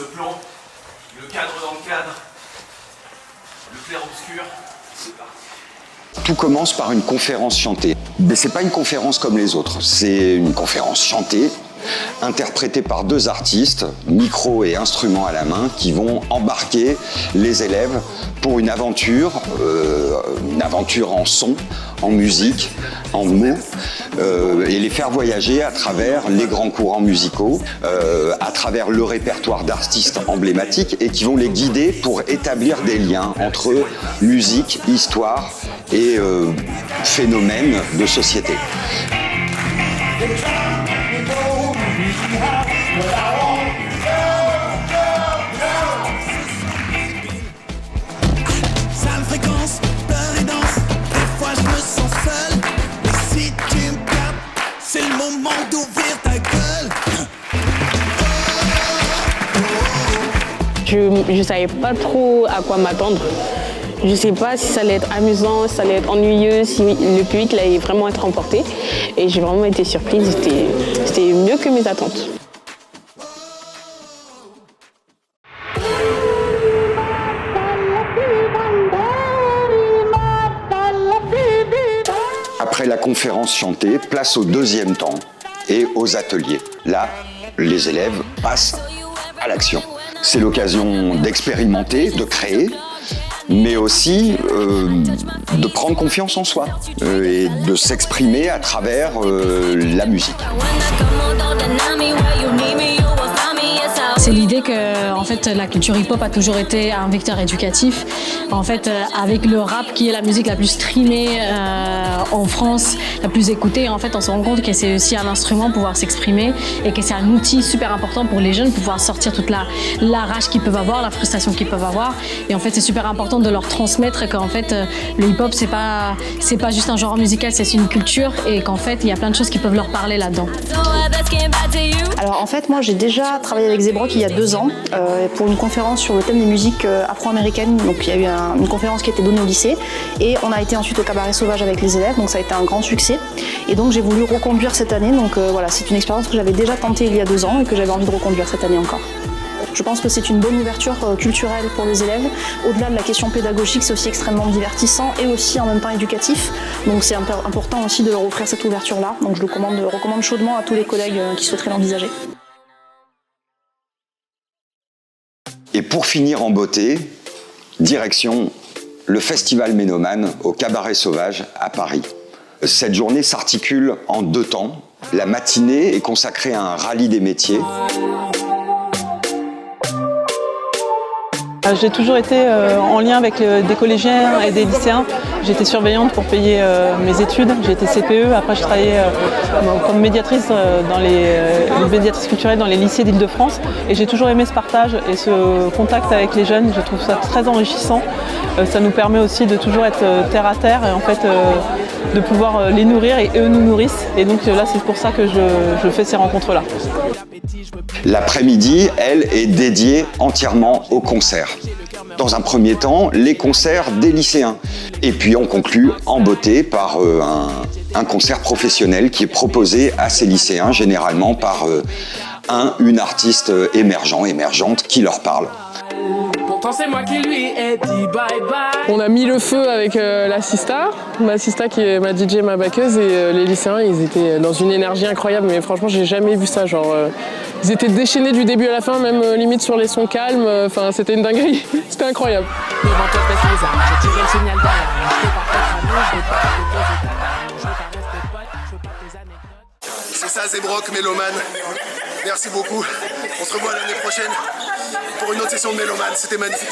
ce plan, le cadre dans le cadre, le clair-obscur, c'est parti. Tout commence par une conférence chantée. Mais c'est pas une conférence comme les autres, c'est une conférence chantée, interprétée par deux artistes, micro et instruments à la main, qui vont embarquer les élèves pour une aventure en son, en musique, en mots, et les faire voyager à travers les grands courants musicaux, à travers le répertoire d'artistes emblématiques, et qui vont les guider pour établir des liens entre musique, histoire et phénomènes de société. Sale fréquence, peur et danse. Des fois je me sens seul. Mais si tu me captes, c'est le moment d'ouvrir ta gueule. Je savais pas trop à quoi m'attendre. Je sais pas si ça allait être amusant, si ça allait être ennuyeux, si le public allait vraiment être emporté. Et j'ai vraiment été surprise, c'était mieux que mes attentes. Après la conférence chantée, place au deuxième temps et aux ateliers. Là, les élèves passent à l'action. C'est l'occasion d'expérimenter, de créer, mais aussi de prendre confiance en soi et de s'exprimer à travers la musique. C'est l'idée que en fait, la culture hip-hop a toujours été un vecteur éducatif. En fait, avec le rap qui est la musique la plus streamée en France, la plus écoutée, en fait, on se rend compte que c'est aussi un instrument pour pouvoir s'exprimer et que c'est un outil super important pour les jeunes pour pouvoir sortir toute la rage qu'ils peuvent avoir, la frustration qu'ils peuvent avoir. Et en fait, c'est super important de leur transmettre qu'en fait, le hip-hop, c'est pas juste un genre musical, c'est une culture et qu'en fait, il y a plein de choses qui peuvent leur parler là-dedans. Alors en fait, moi j'ai déjà travaillé avec Zebrock il y a 2 ans pour une conférence sur le thème des musiques afro-américaines. Donc il y a eu une conférence qui a été donnée au lycée et on a été ensuite au Cabaret Sauvage avec les élèves, donc ça a été un grand succès. Et donc j'ai voulu reconduire cette année, donc voilà, c'est une expérience que j'avais déjà tentée il y a 2 ans et que j'avais envie de reconduire cette année encore. Je pense que c'est une bonne ouverture culturelle pour les élèves. Au-delà de la question pédagogique, c'est aussi extrêmement divertissant et aussi en même temps éducatif. Donc c'est important aussi de leur offrir cette ouverture-là. Donc je le recommande chaudement à tous les collègues qui souhaiteraient l'envisager. Et pour finir en beauté, direction le Festival Ménomane au Cabaret Sauvage à Paris. Cette journée s'articule en 2 temps. La matinée est consacrée à un rallye des métiers. J'ai toujours été en lien avec des collégiens et des lycéens. J'étais surveillante pour payer mes études. J'ai été CPE. Après, je travaillais comme médiatrice médiatrice culturelle dans les lycées d'Île-de-France. Et j'ai toujours aimé ce partage et ce contact avec les jeunes. Je trouve ça très enrichissant. Ça nous permet aussi de toujours être terre à terre et en fait de pouvoir les nourrir et eux nous nourrissent. Et donc là, c'est pour ça que je fais ces rencontres-là. L'après-midi, elle, est dédiée entièrement aux concerts. Dans un premier temps, les concerts des lycéens. Et puis on conclut en beauté par un concert professionnel qui est proposé à ces lycéens, généralement par une artiste émergente qui leur parle. C'est moi qui lui ai dit bye bye. On a mis le feu avec la Sista, ma Sista qui est ma DJ, ma backeuse, et les lycéens, ils étaient dans une énergie incroyable, mais franchement j'ai jamais vu ça, genre ils étaient déchaînés du début à la fin, même limite sur les sons calmes, enfin c'était une dinguerie, c'était incroyable. C'est ça Zebrock, Mélomane. Merci beaucoup. On se revoit l'année prochaine pour une autre session de Mélomane. C'était magnifique.